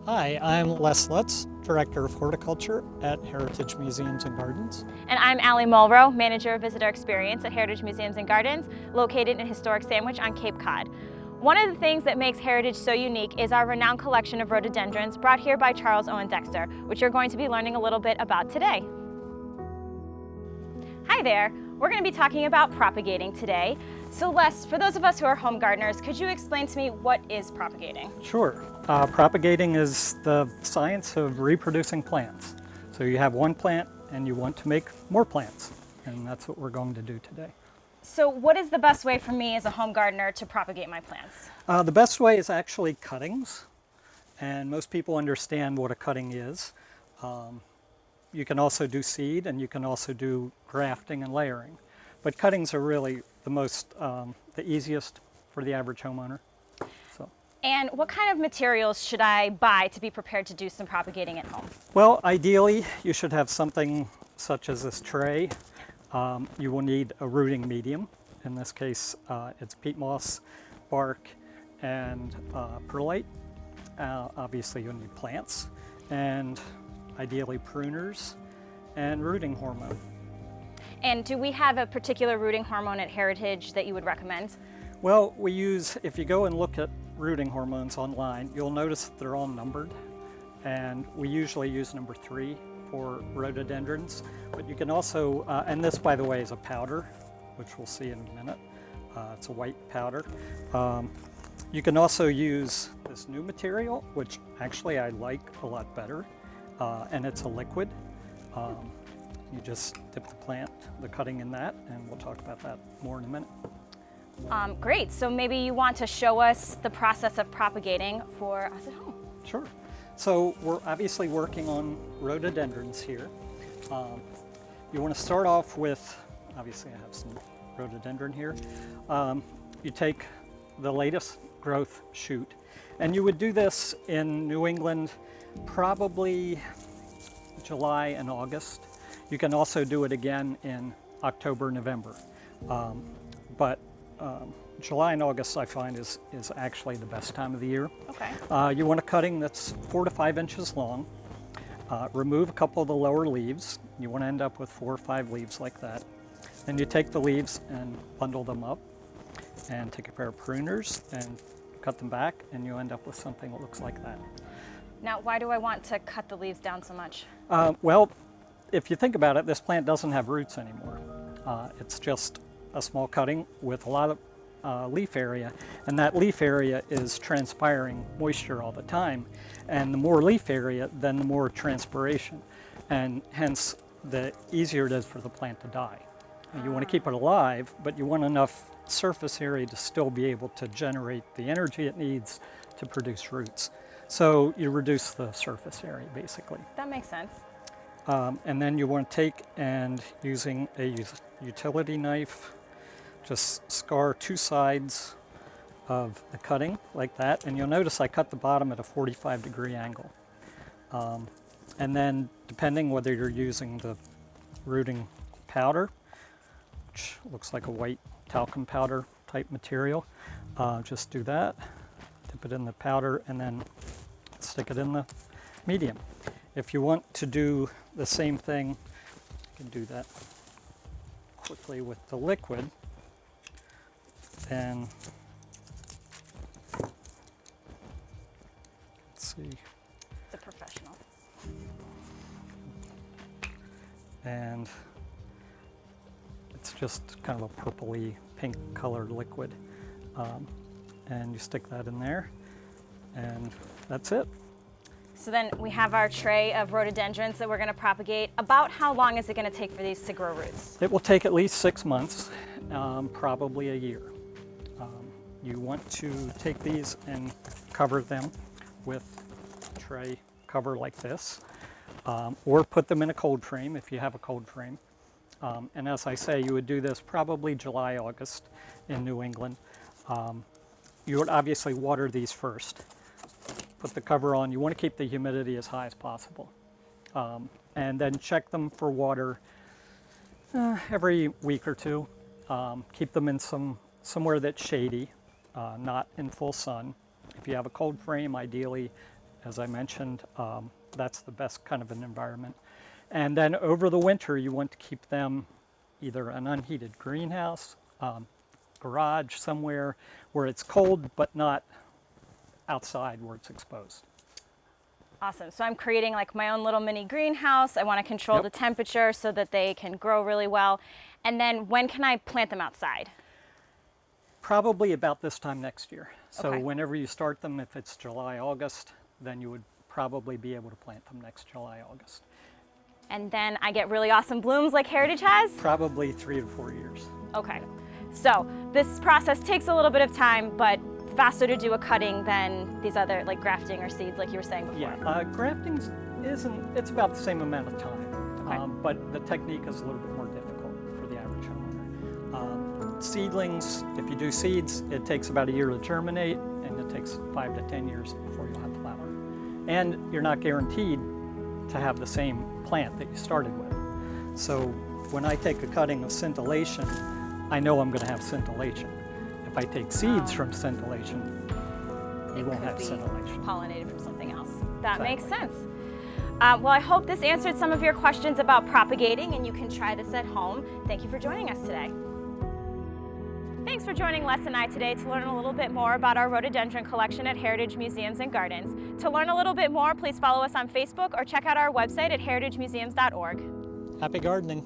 Hi, I'm Lutz, Director of Horticulture at Heritage Museums and Gardens. And I'm Allie Mulrow, Manager of Visitor Experience at Heritage Museums and Gardens, located in historic Sandwich on Cape Cod. One of the things that makes Heritage so unique is our renowned collection of rhododendrons brought here by Charles Owen Dexter, which you're going to be learning a little bit about today. Hi there, we're going to be talking about propagating today. So Les, for those of us who are home gardeners, could you explain to me what is propagating? Sure. Propagating is the science of reproducing plants. So you have one plant and you want to make more plants, and that's what we're going to do today. So what is the best way for me as a home gardener to propagate my plants? The best way is actually cuttings, and most people understand what a cutting is. You can also do seed, and you can also do grafting and layering. But cuttings are really the easiest for the average homeowner. And what kind of materials should I buy to be prepared to do some propagating at home? Well, ideally, you should have something such as this tray. You will need a rooting medium. In this case, it's peat moss, bark, and perlite. Obviously, you'll need plants, and ideally pruners and rooting hormone. And do we have a particular rooting hormone at Heritage that you would recommend? Well, if you go and look at rooting hormones online, you'll notice that they're all numbered, and we usually use number 3 for rhododendrons. But you can also, and this by the way is a powder, which we'll see in a minute. It's a white powder. You can also use this new material, which actually I like a lot better, and it's a liquid. You just dip the cutting in that, and we'll talk about that more in a minute. Great, so maybe you want to show us the process of propagating for us at home. Sure. So we're obviously working on rhododendrons here. You want to start off with, obviously I have some rhododendron here. You take the latest growth shoot, and you would do this in New England probably July and August. You can also do it again in October, November. But July and August I find is actually the best time of the year. Okay. You want a cutting that's 4 to 5 inches long. Remove a couple of the lower leaves. You want to end up with 4 or 5 leaves like that. Then you take the leaves and bundle them up, and take a pair of pruners and cut them back, and you end up with something that looks like that. Now, why do I want to cut the leaves down so much? Well, if you think about it, this plant doesn't have roots anymore. It's just a small cutting with a lot of leaf area, and that leaf area is transpiring moisture all the time, and the more leaf area, then the more transpiration, and hence the easier it is for the plant to die. And you want to keep it alive, but you want enough surface area to still be able to generate the energy it needs to produce roots. So you reduce the surface area basically. That makes sense. And then you want to take and using a utility knife, just scar 2 sides of the cutting like that. And you'll notice I cut the bottom at a 45-degree angle. And then depending whether you're using the rooting powder, which looks like a white talcum powder type material, just do that, dip it in the powder, and then stick it in the medium. If you want to do the same thing, you can do that quickly with the liquid. And let's see. It's a professional. And it's just kind of a purpley pink colored liquid. And you stick that in there, and that's it. So then we have our tray of rhododendrons that we're going to propagate. About how long is it going to take for these to grow roots? It will take at least 6 months, probably a year. You want to take these and cover them with a tray cover like this, or put them in a cold frame if you have a cold frame. And as I say, you would do this probably July, August in New England. You would obviously water these first. Put the cover on. You want to keep the humidity as high as possible. And then check them for water every week or 2. Keep them in somewhere that's shady, not in full sun. If you have a cold frame, ideally as I mentioned. That's the best kind of an environment. And then over the winter, you want to keep them either an unheated greenhouse, garage somewhere where it's cold but not outside where it's exposed. Awesome. So I'm creating like my own little mini greenhouse. I want to control the temperature so that they can grow really well. And then when can I plant them outside? Probably about this time next year. So Okay. whenever you start them, if it's July, August, then you would probably be able to plant them next July, August. And then I get really awesome blooms like Heritage has? Probably 3 to 4 years. Okay. So this process takes a little bit of time, but faster to do a cutting than these other, like grafting or seeds, like you were saying before. Yeah, grafting it's about the same amount of time, Okay. but the technique is a little bit more difficult for the average homeowner. Seedlings, if you do seeds, it takes about a year to germinate, and it takes 5 to 10 years before you'll have flower. And you're not guaranteed to have the same plant that you started with. So when I take a cutting of scintillation, I know I'm going to have scintillation. If I take seeds from scintillation, you won't have scintillation. Pollinated from something else. That Exactly. makes sense. Well, I hope this answered some of your questions about propagating, and you can try this at home. Thank you for joining us today. Thanks for joining Les and I today to learn a little bit more about our rhododendron collection at Heritage Museums and Gardens. To learn a little bit more, please follow us on Facebook or check out our website at heritagemuseums.org. Happy gardening.